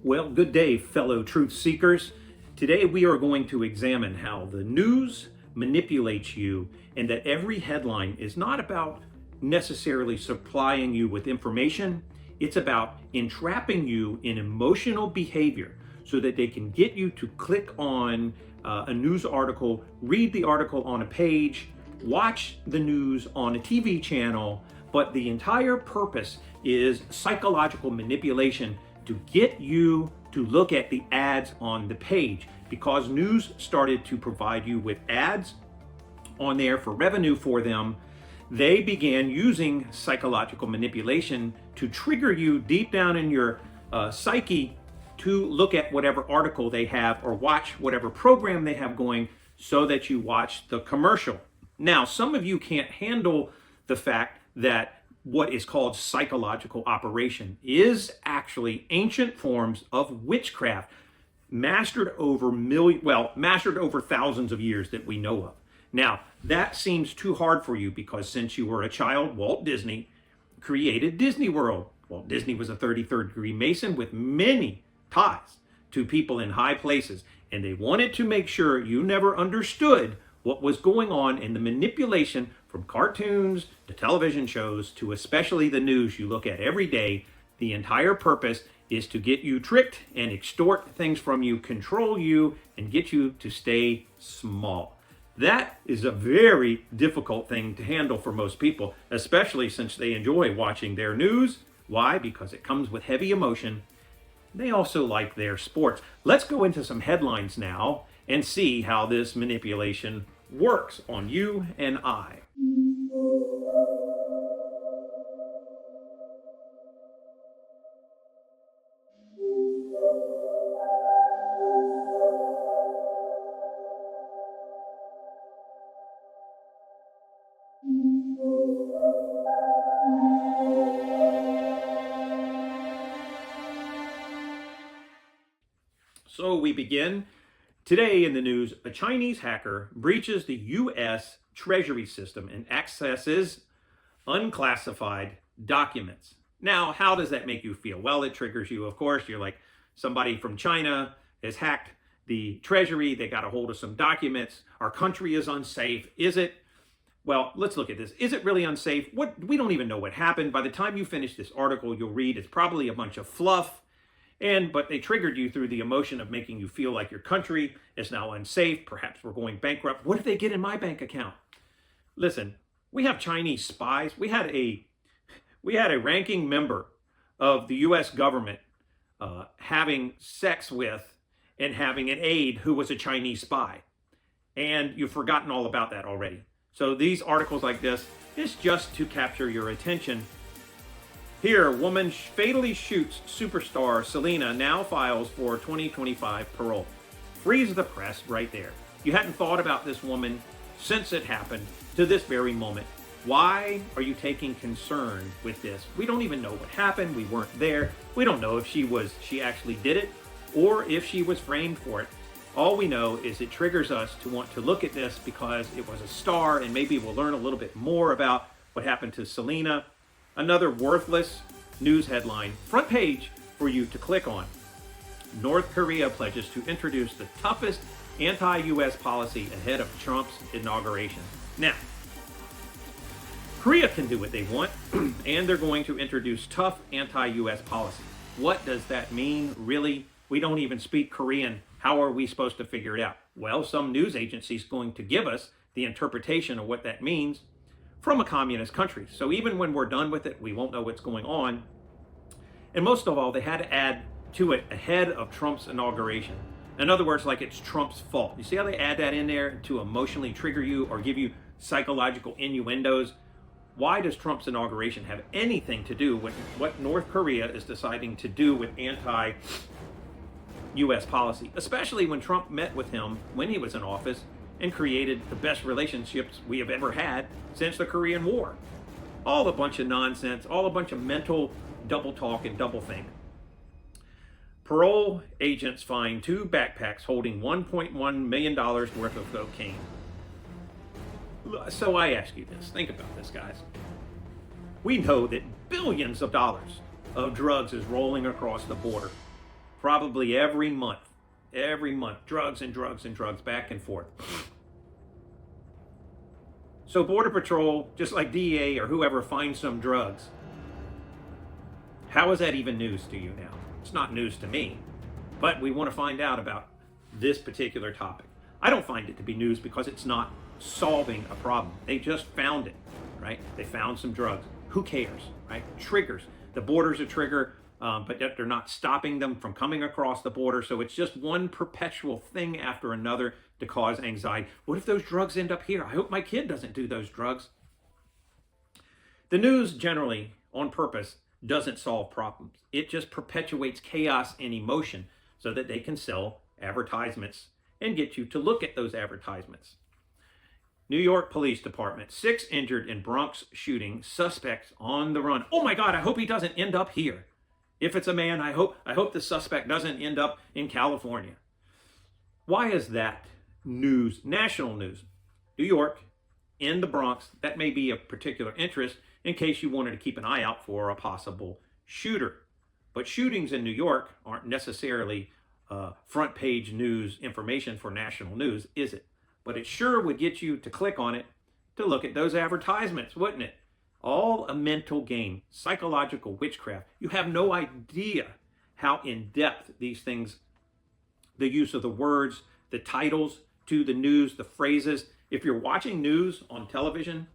Well, good day, fellow truth seekers. Today we are going to examine how the news manipulates you and that every headline is not about necessarily supplying you with information. It's about entrapping you in emotional behavior so that they can get you to click on a news article, read the article on a page, watch the news on a TV channel, but the entire purpose is psychological manipulation to get you to look at the ads on the page. Because news started to provide you with ads on there for revenue for them, they began using psychological manipulation to trigger you deep down in your psyche to look at whatever article they have or watch whatever program they have going so that you watch the commercial. Now, some of you can't handle the fact that what is called psychological operation is actually ancient forms of witchcraft mastered over thousands of years that we know of. Now, that seems too hard for you because since you were a child, Walt Disney created Disney World. Walt Disney was a 33rd degree Mason with many ties to people in high places, and they wanted to make sure you never understood what was going on in the manipulation from cartoons to television shows to especially the news you look at every day. The entire purpose is to get you tricked and extort things from you, control you, and get you to stay small. That is a very difficult thing to handle for most people, especially since they enjoy watching their news. Why? Because it comes with heavy emotion. They also like their sports. Let's go into some headlines now and see how this manipulation works on you and I. So we begin. Today in the news, a Chinese hacker breaches the U.S. Treasury system and accesses unclassified documents. Now, how does that make you feel? Well, it triggers you, of course. You're like, somebody from China has hacked the Treasury. They got a hold of some documents. Our country is unsafe. Is it? Well, let's look at this. Is it really unsafe? We don't even know what happened. By the time you finish this article, you'll read it's probably a bunch of fluff. But they triggered you through the emotion of making you feel like your country is now unsafe. Perhaps we're going bankrupt. What if they get in my bank account? Listen, we have Chinese spies. We had a ranking member of the U.S. government having sex with and having an aide who was a Chinese spy. And you've forgotten all about that already. So these articles like this is just to capture your attention. Here, woman fatally shoots superstar Selena, now files for 2025 parole. Freeze the press right there. You hadn't thought about this woman since it happened to this very moment. Why are you taking concern with this? We don't even know what happened. We weren't there. We don't know if she actually did it or if she was framed for it. All we know is it triggers us to want to look at this because it was a star, and maybe we'll learn a little bit more about what happened to Selena. Another worthless news headline, front page for you to click on. North Korea pledges to introduce the toughest anti-U.S. policy ahead of Trump's inauguration. Now, Korea can do what they want, and they're going to introduce tough anti-U.S. policy. What does that mean, really? We don't even speak Korean. How are we supposed to figure it out? Well, some news agency is going to give us the interpretation of what that means from a communist country. So even when we're done with it, we won't know what's going on. And most of all, they had to add to it ahead of Trump's inauguration. In other words, like it's Trump's fault. You see how they add that in there to emotionally trigger you or give you psychological innuendos? Why does Trump's inauguration have anything to do with what North Korea is deciding to do with anti-U.S. policy, especially when Trump met with him when he was in office and created the best relationships we have ever had since the Korean War? All a bunch of nonsense, all a bunch of mental double talk and double think. Parole agents find 2 backpacks holding $1.1 million worth of cocaine. So I ask you this, think about this, guys. We know that billions of dollars of drugs is rolling across the border. probably every month, drugs and drugs and drugs back and forth. So Border Patrol, just like DEA or whoever, finds some drugs. How is that even news to you now? It's not news to me, but we want to find out about this particular topic. I don't find it to be news because it's not solving a problem. They just found it, right? They found some drugs. Who cares, right? Triggers. The border's a trigger, but they're not stopping them from coming across the border. So it's just one perpetual thing after another to cause anxiety. What if those drugs end up here? I hope my kid doesn't do those drugs. The news generally, on purpose, doesn't solve problems. It just perpetuates chaos and emotion so that they can sell advertisements and get you to look at those advertisements. New York Police Department, 6 injured in Bronx shooting, suspects on the run. Oh my God, I hope he doesn't end up here. If it's a man, I hope the suspect doesn't end up in California. Why is that news, national news? New York, in the Bronx, that may be of particular interest in case you wanted to keep an eye out for a possible shooter. But shootings in New York aren't necessarily front page news information for national news, is it? But it sure would get you to click on it to look at those advertisements, wouldn't it? All a mental game, psychological witchcraft. You have no idea how in-depth these things, the use of the words, the titles to the news, the phrases. If you're watching news on television,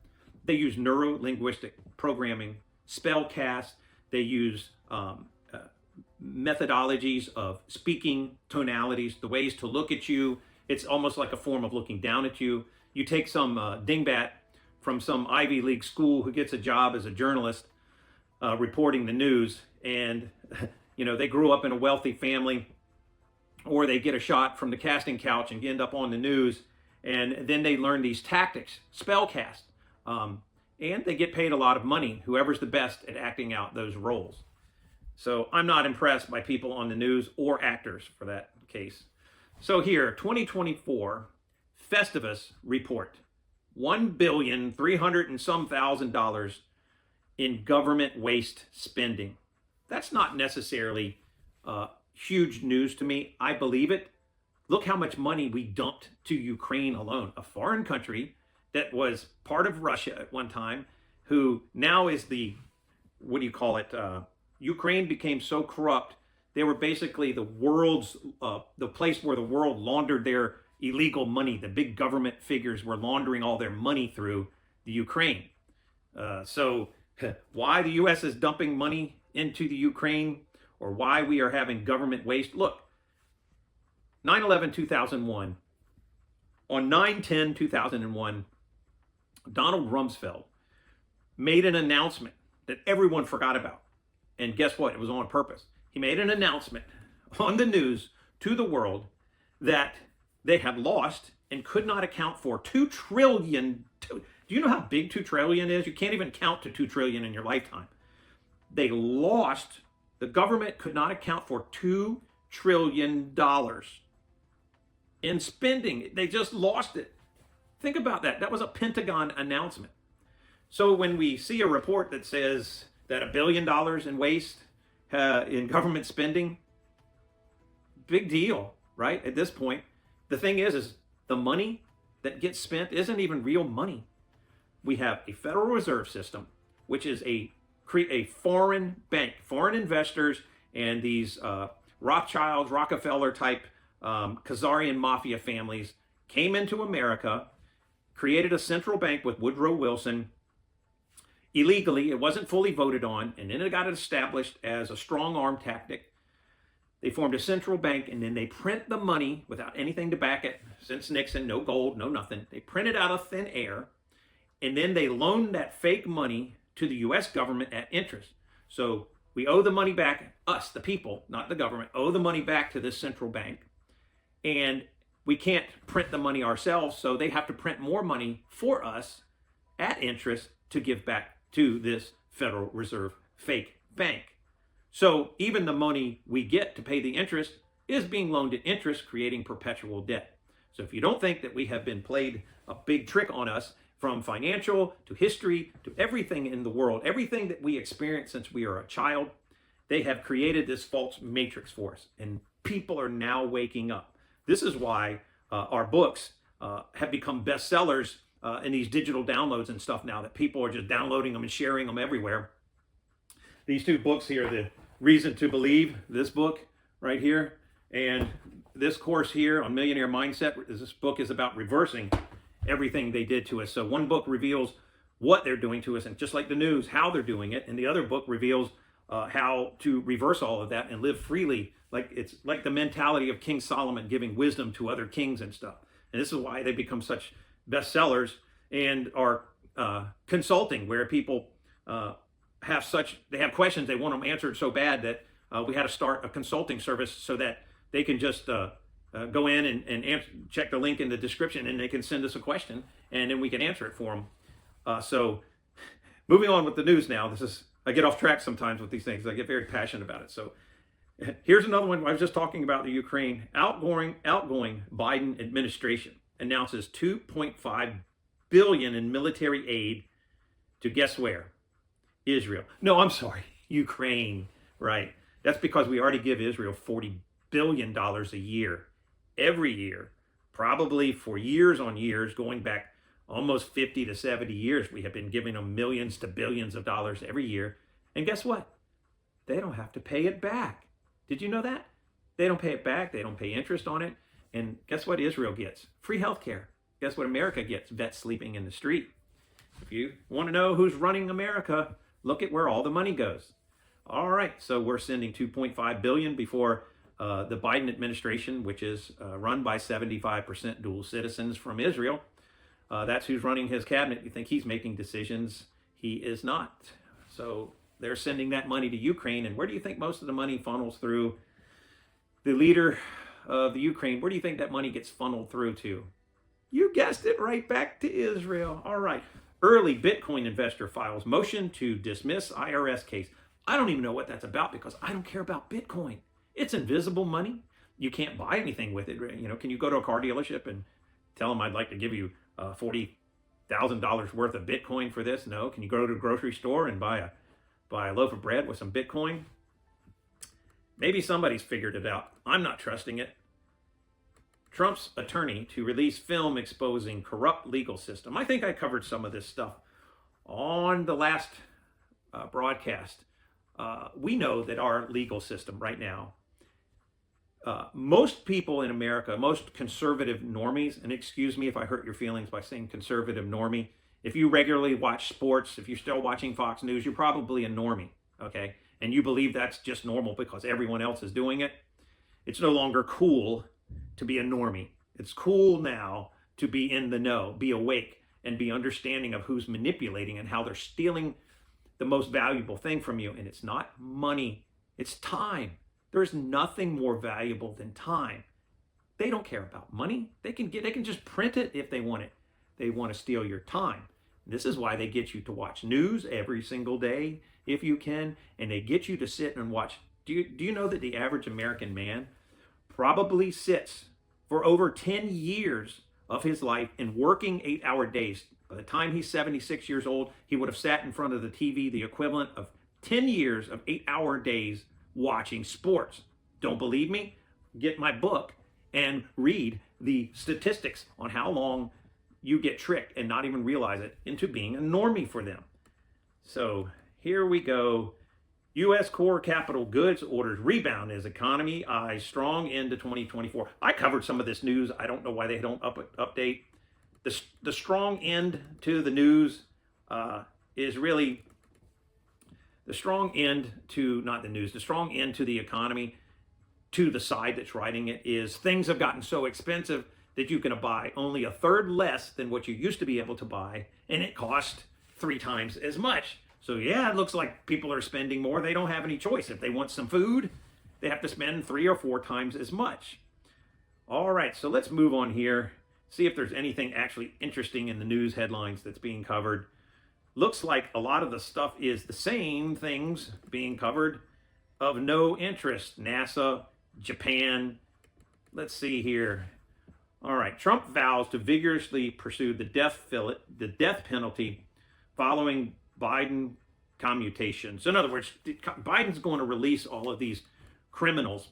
they use neuro-linguistic programming, spellcast. They use methodologies of speaking tonalities, the ways to look at you. It's almost like a form of looking down at you. You take some dingbat from some Ivy League school who gets a job as a journalist reporting the news, and they grew up in a wealthy family, or they get a shot from the casting couch and end up on the news, and then they learn these tactics, spellcast, and they get paid a lot of money, whoever's the best at acting out those roles. So I'm not impressed by people on the news or actors for that case. So here, 2024 Festivus report, $1,300,000 and some $1,000 in government waste spending. That's not necessarily huge news to me. I believe it. Look how much money we dumped to Ukraine alone, a foreign country that was part of Russia at one time, who now is Ukraine became so corrupt. They were basically the place where the world laundered their illegal money. The big government figures were laundering all their money through the Ukraine. So why the U.S. is dumping money into the Ukraine, or why we are having government waste? Look, 9/11/2001, on 9/10/2001, Donald Rumsfeld made an announcement that everyone forgot about. And guess what? It was on purpose. He made an announcement on the news to the world that they had lost and could not account for $2 trillion. Do you know how big $2 trillion is? You can't even count to $2 trillion in your lifetime. They lost. The government could not account for $2 trillion in spending. They just lost it. Think about that. That was a Pentagon announcement. So when we see a report that says that $1 billion in waste in government spending, big deal, right? At this point, the thing is the money that gets spent isn't even real money. We have a Federal Reserve System, which is a foreign bank, foreign investors, and these Rothschilds, Rockefeller type Khazarian mafia families came into America, created a central bank with Woodrow Wilson illegally. It wasn't fully voted on, and then it got established as a strong arm tactic. They formed a central bank, and then they print the money without anything to back it. Since Nixon, no gold, no nothing. They print it out of thin air, and then they loan that fake money to the U.S. government at interest. So we owe the money back, us, the people, not the government, owe the money back to this central bank. And we can't print the money ourselves, so they have to print more money for us at interest to give back to this Federal Reserve fake bank. So even the money we get to pay the interest is being loaned at interest, creating perpetual debt. So if you don't think that we have been played a big trick on us, from financial to history to everything in the world, everything that we experience since we are a child, They have created this false matrix for us, and people are now waking up. This is why our books have become bestsellers in these digital downloads and stuff now, that people are just downloading them and sharing them everywhere. These two books here, The Reason to Believe, this book right here, and this course here on Millionaire Mindset, this book is about reversing everything they did to us. So one book reveals what they're doing to us, and just like the news, how they're doing it. And the other book reveals how to reverse all of that and live freely. Like it's like the mentality of King Solomon giving wisdom to other kings and stuff. And this is why they become such bestsellers and are consulting, where people they have questions, they want them answered so bad that we had to start a consulting service so that they can just go in and check the link in the description, and they can send us a question, and then we can answer it for them. So moving on with the news now. I get off track sometimes with these things. I get very passionate about it. So here's another one. I was just talking about the Ukraine. Outgoing Biden administration announces $2.5 billion in military aid to, guess where? Israel. No, I'm sorry, Ukraine. Right. That's because we already give Israel $40 billion a year, every year, probably for years on years, going back almost 50 to 70 years. We have been giving them millions to billions of dollars every year. And guess what? They don't have to pay it back. Did you know that? They don't pay it back. They don't pay interest on it. And guess what Israel gets? Free health care. Guess what America gets? Vets sleeping in the street. If you want to know who's running America, look at where all the money goes. All right, so we're sending $2.5 billion before the Biden administration, which is run by 75% dual citizens from Israel. That's who's running his cabinet. You think he's making decisions? He is not. So they're sending that money to Ukraine. And where do you think most of the money funnels through? The leader of the Ukraine, where do you think that money gets funneled through to? You guessed it, right back to Israel. All right. Early Bitcoin investor files motion to dismiss IRS case. I don't even know what that's about, because I don't care about Bitcoin. It's invisible money. You can't buy anything with it. You know, can you go to a car dealership and tell them I'd like to give you $40,000 worth of Bitcoin for this? No. Can you go to a grocery store and buy a loaf of bread with some Bitcoin? Maybe somebody's figured it out. I'm not trusting it. Trump's attorney to release film exposing corrupt legal system. I think I covered some of this stuff on the last broadcast. We know that our legal system right now, most people in America, most conservative normies, and excuse me if I hurt your feelings by saying conservative normie, if you regularly watch sports, if you're still watching Fox News, you're probably a normie, okay? And you believe that's just normal because everyone else is doing it. It's no longer cool to be a normie. It's cool now to be in the know, be awake, and be understanding of who's manipulating and how they're stealing the most valuable thing from you. And it's not money, it's time. There's nothing more valuable than time. They don't care about money. They can just print it if they want it. They want to steal your time. This is why they get you to watch news every single day if you can, and they get you to sit and watch. Do you know that the average American man probably sits for over 10 years of his life in working 8-hour days? By the time he's 76 years old, he would have sat in front of the TV the equivalent of 10 years of 8-hour days watching sports. Don't believe me? Get my book and read the statistics on how long you get tricked and not even realize it into being a normie for them. So here we go. U.S. core capital goods orders rebound as economy eyes strong into 2024. I covered some of this news. I don't know why they don't update. The strong end to the news is really the strong end to, not the news, the strong end to the economy, to the side that's writing it, is things have gotten so expensive that you can buy only a third less than what you used to be able to buy, and it cost 3 times as much. So yeah, it looks like people are spending more. They don't have any choice. If they want some food, they have to spend 3 or 4 times as much. All right, so let's move on here. See if there's anything actually interesting in the news headlines that's being covered. Looks like a lot of the stuff is the same things being covered of no interest. NASA, Japan. Let's see here. All right, Trump vows to vigorously pursue the death penalty following Biden commutations. In other words, Biden's going to release all of these criminals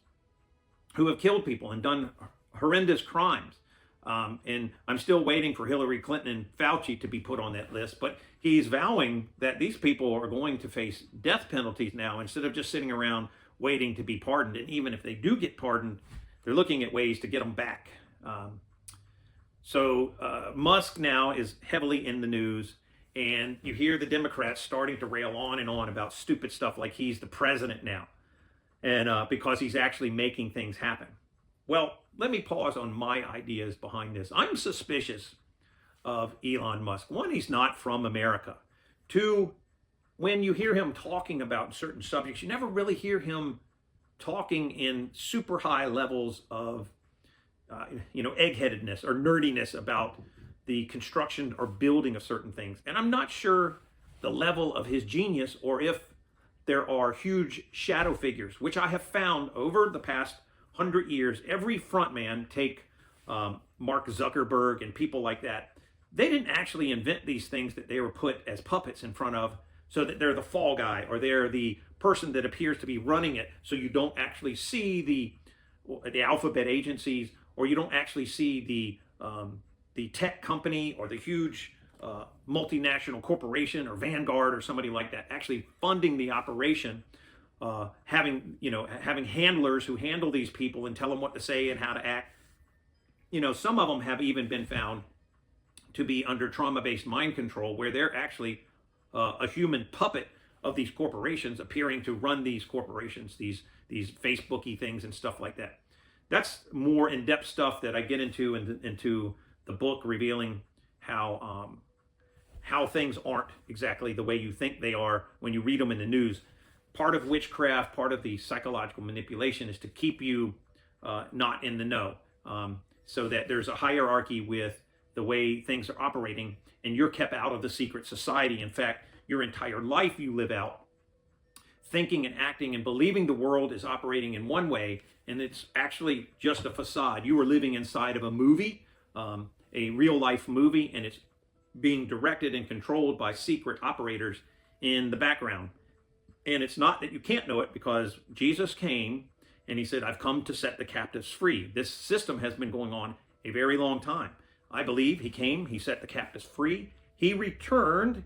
who have killed people and done horrendous crimes. And I'm still waiting for Hillary Clinton and Fauci to be put on that list, but he's vowing that these people are going to face death penalties now instead of just sitting around waiting to be pardoned. And even if they do get pardoned, they're looking at ways to get them back. So Musk now is heavily in the news, and you hear the Democrats starting to rail on and on about stupid stuff like he's the president now, and because he's actually making things happen. Well, let me pause on my ideas behind this. I'm suspicious of Elon Musk. One, he's not from America. Two, when you hear him talking about certain subjects, you never really hear him talking in super high levels of eggheadedness or nerdiness about the construction or building of certain things. And I'm not sure the level of his genius or if there are huge shadow figures, which I have found over the past 100 years. Every frontman, take Mark Zuckerberg and people like that, they didn't actually invent these things that they were put as puppets in front of so that they're the fall guy or they're the person that appears to be running it, so you don't actually see the alphabet agencies, or you don't actually see the tech company or the huge multinational corporation or Vanguard or somebody like that actually funding the operation, having handlers who handle these people and tell them what to say and how to act. Some of them have even been found to be under trauma-based mind control, where they're actually a human puppet of these corporations appearing to run these corporations, these Facebooky things and stuff like that. That's more in-depth stuff that I get into the book, revealing how things aren't exactly the way you think they are when you read them in the news. Part of witchcraft, part of the psychological manipulation is to keep you not in the know, so that there's a hierarchy with the way things are operating, and you're kept out of the secret society. In fact, your entire life you live out thinking and acting and believing the world is operating in one way, and it's actually just a facade. You are living inside of a movie, a real life movie, and it's being directed and controlled by secret operators in the background. And it's not that you can't know it, because Jesus came and he said, I've come to set the captives free. This system has been going on a very long time. I believe he came, he set the captives free. He returned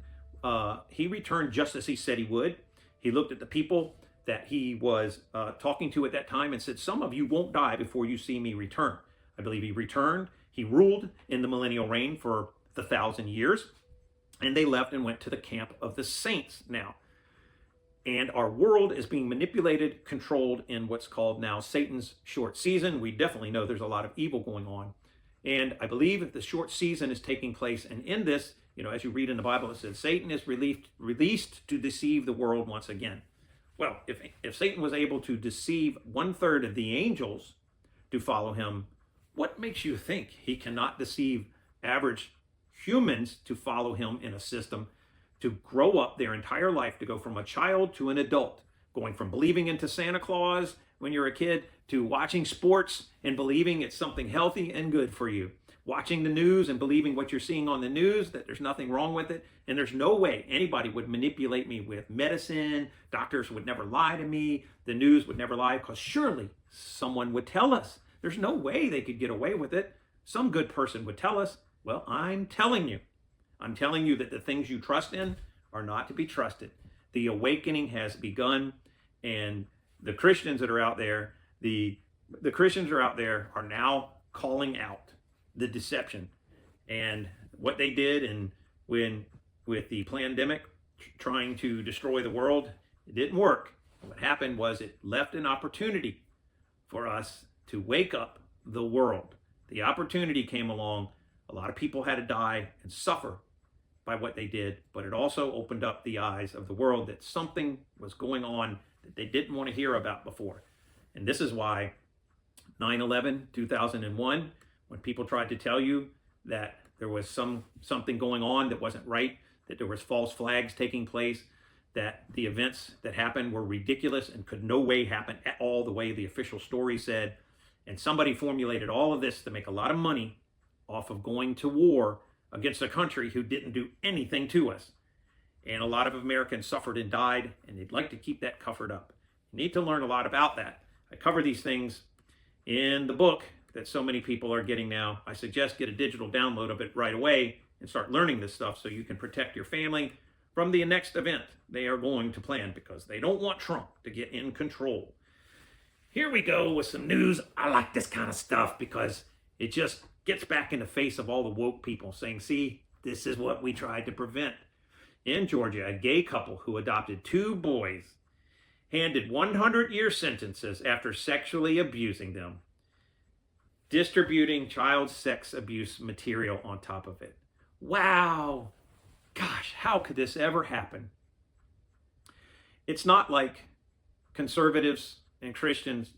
just as he said he would. He looked at the people that he was talking to at that time and said, some of you won't die before you see me return. I believe he returned. He ruled in the millennial reign for the 1,000 years, and they left and went to the camp of the saints now. And our world is being manipulated, controlled in what's called now Satan's short season. We definitely know there's a lot of evil going on. And I believe that the short season is taking place. And in this, as you read in the Bible, it says Satan is released to deceive the world once again. Well, if Satan was able to deceive 1/3 of the angels to follow him, what makes you think he cannot deceive average humans to follow him in a system, to grow up their entire life, to go from a child to an adult, going from believing into Santa Claus when you're a kid to watching sports and believing it's something healthy and good for you, watching the news and believing what you're seeing on the news, that there's nothing wrong with it, and there's no way anybody would manipulate me with medicine. Doctors would never lie to me. The news would never lie, because surely someone would tell us. There's no way they could get away with it. Some good person would tell us. Well, I'm telling you that the things you trust in are not to be trusted. The awakening has begun, and the Christians that are out there, the Christians are out there are now calling out the deception and what they did, and with the pandemic trying to destroy the world, it didn't work. What happened was it left an opportunity for us to wake up the world. The opportunity came along. A lot of people had to die and suffer by what they did, but it also opened up the eyes of the world that something was going on that they didn't want to hear about before. And this is why 9/11, 2001, when people tried to tell you that there was something going on that wasn't right, that there was false flags taking place, that the events that happened were ridiculous and could no way happen at all the way the official story said, and somebody formulated all of this to make a lot of money off of going to war against a country who didn't do anything to us. And a lot of Americans suffered and died, and they'd like to keep that covered up. You need to learn a lot about that. I cover these things in the book that so many people are getting now. I suggest get a digital download of it right away and start learning this stuff so you can protect your family from the next event they are going to plan, because they don't want Trump to get in control. Here we go with some news. I like this kind of stuff because it just gets back in the face of all the woke people saying, see, this is what we tried to prevent. In Georgia, a gay couple who adopted 2 boys handed 100-year sentences after sexually abusing them, distributing child sex abuse material on top of it. Wow. Gosh, how could this ever happen? It's not like conservatives and Christians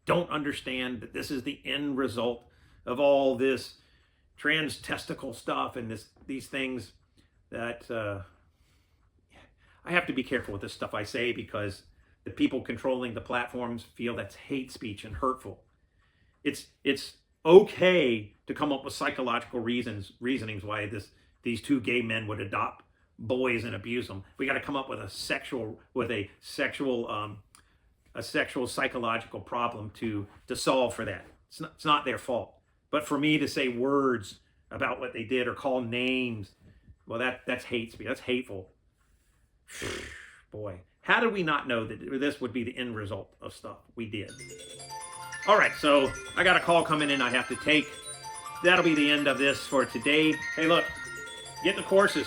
don't understand that this is the end result of all this trans testicle stuff and these things that I have to be careful with this stuff I say, because the people controlling the platforms feel that's hate speech and hurtful. It's okay to come up with psychological reasonings why these 2 gay men would adopt boys and abuse them. We got to come up with a sexual psychological problem to solve for that. It's not their fault. But for me to say words about what they did or call names, well, that's hate speech. That's hateful. Boy, how did we not know that this would be the end result of stuff we did? All right, so I got a call coming in I have to take. That'll be the end of this for today. Hey, look, get the courses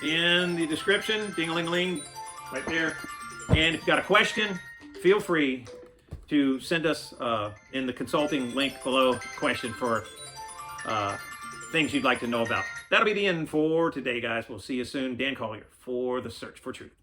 in the description, ding-a-ling-a-ling, right there. And if you've got a question, feel free to send us in the consulting link below question for things you'd like to know about. That'll be the end for today, guys. We'll see you soon. Dan Collier for The Search for Truth.